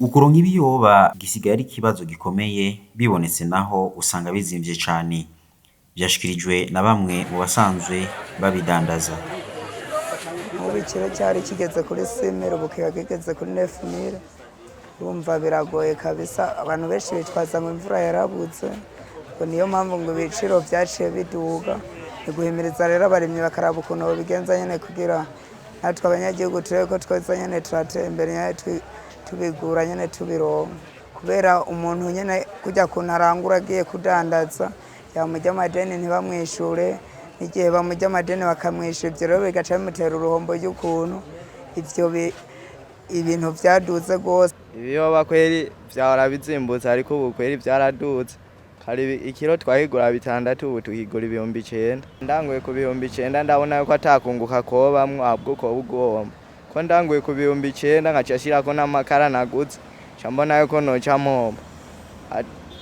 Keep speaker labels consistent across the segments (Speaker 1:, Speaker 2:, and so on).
Speaker 1: Ukuronka ibiyoba gisigaye ari ikibazo gikomeye, bibonetse naho usanga bizimvye cane. Vyashikirijwe na bamwe mu basanzwe babidandaza.
Speaker 2: Ubu ikiro cyari kigeze kuri 5.000 ubu kiba kigeze kuri 9.000. Urumva biragoye kabisa, abantu benshi bitwaza ngo imvura yarabuze, ngo niyo mpamvu ngo ibiciro vyaciye biduga. Ni guhimiriza rero abarimyi bakaraba ukuntu bobigenza nyene kugira natwe abanyagihugu turebe ko tweza nyene turatera imbere nyene tubigura nyene tubironka. Kubera umuntu nyene kujya kuntu arangura agiye kudandaza, yamurya amadeni ntibamwishure, n'igihe bamurya amadeni bakamwishyura, ivyo rero bigaca bimutera uruhombo ry'ukuntu ivyo ibintu vyaduze gose.
Speaker 3: Ibiyoba kweri vyahora bizimbutse ariko ubu kweri vyaraduze. Kare ikiro twahigura 6, ubu tuhigura 9,000. Ndanguye ku 9,000 ndabona yuko atakunguka kobamwo ahubwo ko ugomba. Ko ndanguye ku 9,000 ngaca shirako n'amakara naguze. Cambona yuko noca mpomba.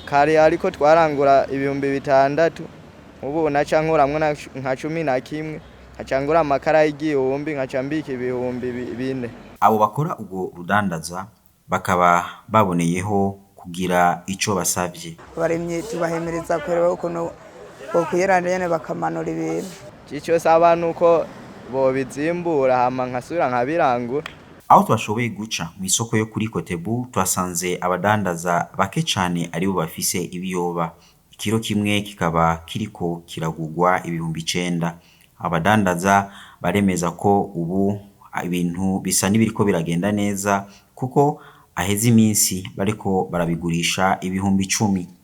Speaker 3: Kare ariko twarangura 6,000. Ubu naca nkuramwo nka 11, nkaca ngura amakara y'igihumbi, nkaca mbika 4,000.
Speaker 1: Abo bakora ubwo rudandaza bakaba baboneyeho kugira ico basavye.
Speaker 2: Abarimyi tubahimiriza kureba ukuntu bokwiranda nyene bakamanura ibintu.
Speaker 3: Ico saba nuko bobizimbura hama nkasubira nkabirangura.
Speaker 1: Aho twashoboye guca mu isoko yo kuri Kotebu, twasanze abadandaza bake cane aribo bafise ibiyoba. Ikiro kimwe kikaba kiriko kiragurwa 9,000. Abadandaza baremeza ko ubu ibintu bisa n'ibiriko biragenda neza kuko aheze iminsi bariko barabigurisha 10,000.